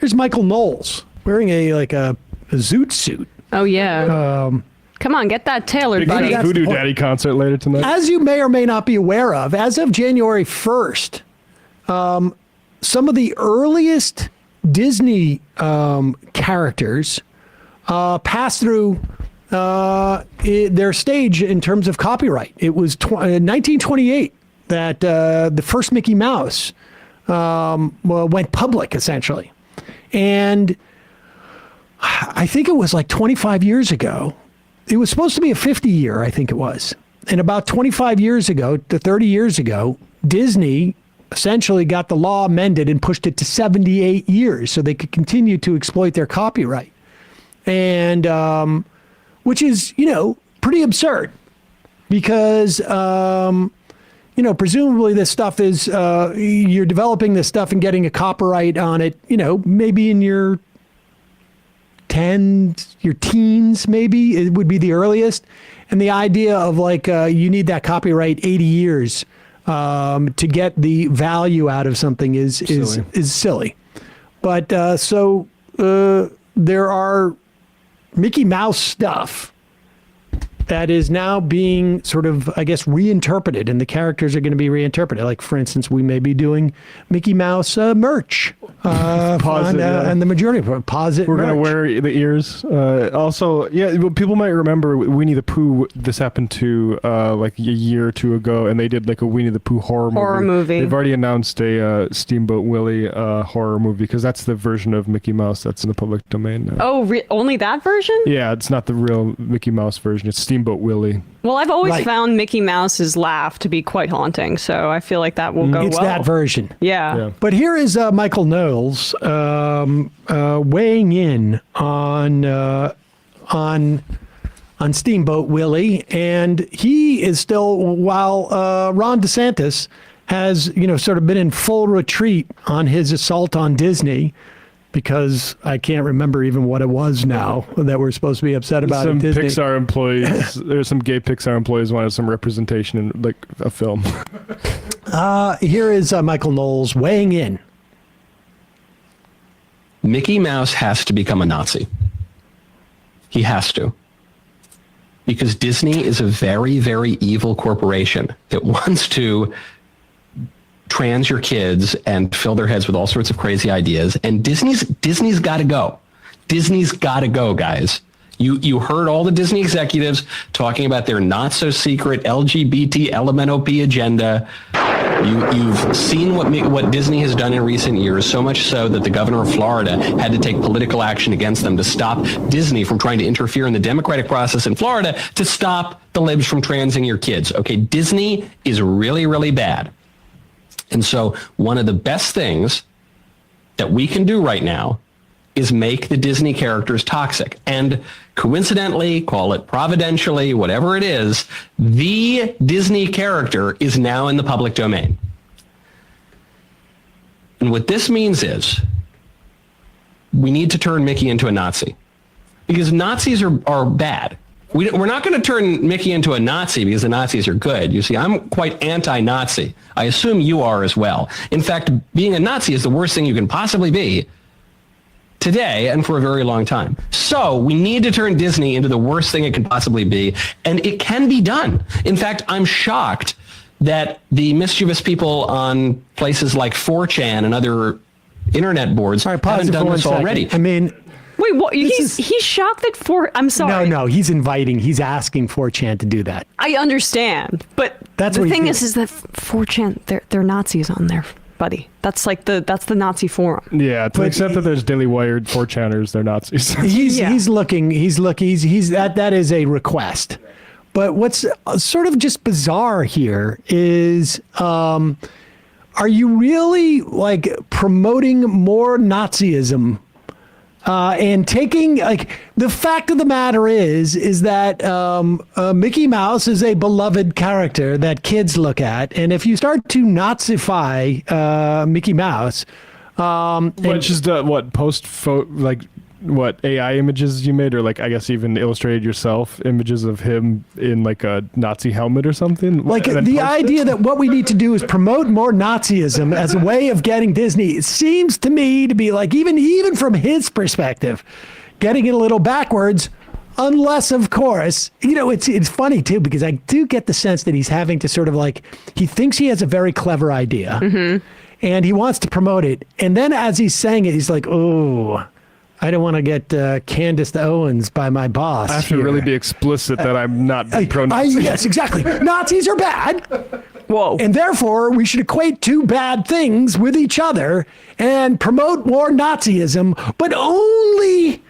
here's Michael Knowles wearing a zoot suit. Oh, yeah. Come on, get that tailored, buddy. Big Voodoo Daddy concert later tonight. As you may or may not be aware of, as of January 1st, some of the earliest Disney characters passed through their stage in terms of copyright. It was 1928 that the first Mickey Mouse went public, essentially. And I think it was like 25 years ago. It was supposed to be a 50-year, I think it was. And about 25 years ago to 30 years ago, Disney essentially got the law amended and pushed it to 78 years so they could continue to exploit their copyright. And which is, pretty absurd because, presumably this stuff is, you're developing this stuff and getting a copyright on it, maybe in your teens, maybe it would be the earliest. And the idea of you need that copyright 80 years to get the value out of something is silly. But there are Mickey Mouse stuff that is now being sort of, I guess, reinterpreted, and the characters are going to be reinterpreted. Like, for instance, we may be doing Mickey Mouse merch. And the majority of it, posit We're merch. going to wear the ears. Also, people might remember Winnie the Pooh. This happened to like a year or two ago, and they did like a Winnie the Pooh horror movie. They've already announced a Steamboat Willie horror movie because that's the version of Mickey Mouse that's in the public domain now. Oh, only that version? Yeah, it's not the real Mickey Mouse version. It's Steamboat Willie. Well, I've always found Mickey Mouse's laugh to be quite haunting, so I feel like that will go well. It's that version. Yeah. But here is Michael Knowles weighing in on Steamboat Willie, and he is still, while Ron DeSantis has, sort of been in full retreat on his assault on Disney, because I can't remember even what it was now that we're supposed to be upset about. Some Disney. Pixar employees, there's some gay Pixar employees wanted some representation in like a film. Here is Michael Knowles weighing in. Mickey Mouse has to become a Nazi. He has to. Because Disney is a very, very evil corporation that wants to trans your kids and fill their heads with all sorts of crazy ideas. And Disney's got to go. Disney's got to go, guys. You heard all the Disney executives talking about their not so secret LGBT LMNOP agenda. You've seen what Disney has done in recent years, so much so that the governor of Florida had to take political action against them to stop Disney from trying to interfere in the democratic process in Florida to stop the libs from transing your kids. Okay, Disney is really, really bad. And so one of the best things that we can do right now is make the Disney characters toxic. And coincidentally, call it providentially, whatever it is, the Disney character is now in the public domain. And what this means is we need to turn Mickey into a Nazi. Because Nazis are bad. We're not going to turn Mickey into a Nazi because the Nazis are good. You see, I'm quite anti-Nazi. I assume you are as well. In fact, being a Nazi is the worst thing you can possibly be today and for a very long time. So we need to turn Disney into the worst thing it can possibly be, and it can be done. In fact, I'm shocked that the mischievous people on places like 4chan and other internet boards haven't done this already. I mean... Wait, what? He's shocked that I'm sorry. No, he's asking 4chan to do that. I understand, but the thing is that 4chan, they're Nazis on there, buddy. That's like that's the Nazi forum. Yeah, to the extent that there's Daily Wired 4chaners, they're Nazis. He's looking, that is a request. But what's sort of just bizarre here is, are you really like promoting more Nazism? And taking, the fact of the matter is that Mickey Mouse is a beloved character that kids look at. And if you start to Nazify Mickey Mouse... Which is what AI images you made, or like I guess even illustrated yourself images of him in like a Nazi helmet or something. Like the idea that what we need to do is promote more Nazism as a way of getting Disney, it seems to me to be like, even from his perspective, getting it a little backwards. Unless, of course, it's funny too, because I do get the sense that he's having to sort of like, he thinks he has a very clever idea and he wants to promote it. And then as he's saying it, he's like, oh, I don't want to get Candace Owens by my boss. I have to really be explicit that I'm not pro-Nazi. Yes, exactly. Nazis are bad. Whoa. And therefore, we should equate two bad things with each other and promote more Nazism, but only,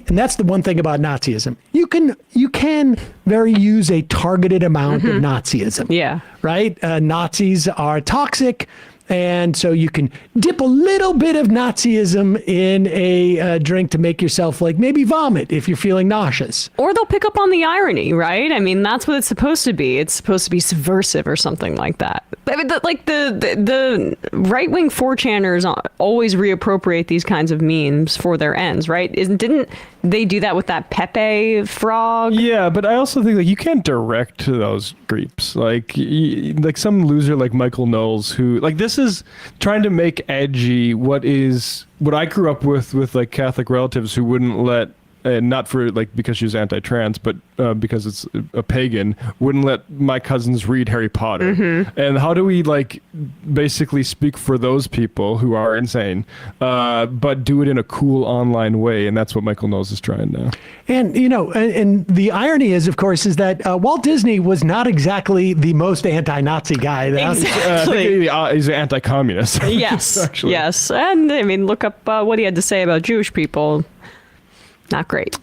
and that's the one thing about Nazism. You can use a targeted amount of Nazism. Yeah. Right? Nazis are toxic. And so you can dip a little bit of Nazism in a drink to make yourself like maybe vomit if you're feeling nauseous. Or they'll pick up on the irony, right? I mean, that's what it's supposed to be. It's supposed to be subversive or something like that. I mean, the right-wing 4chaners always reappropriate these kinds of memes for their ends, right? Didn't they do that with that Pepe frog? Yeah, but I also think like you can't direct those creeps. Like some loser like Michael Knowles, who like this is trying to make edgy what I grew up with like Catholic relatives who wouldn't let, not for like because she was anti-trans, but because it's a pagan, wouldn't let my cousins read Harry Potter. And how do we like basically speak for those people who are insane, but do it in a cool online way? And that's what Michael Knowles is trying now. And and the irony is, of course, is that Walt Disney was not exactly the most anti-Nazi guy. Exactly. I think he's an anti-communist. Yes. Actually. Yes. And I mean, look up what he had to say about Jewish people. Not great.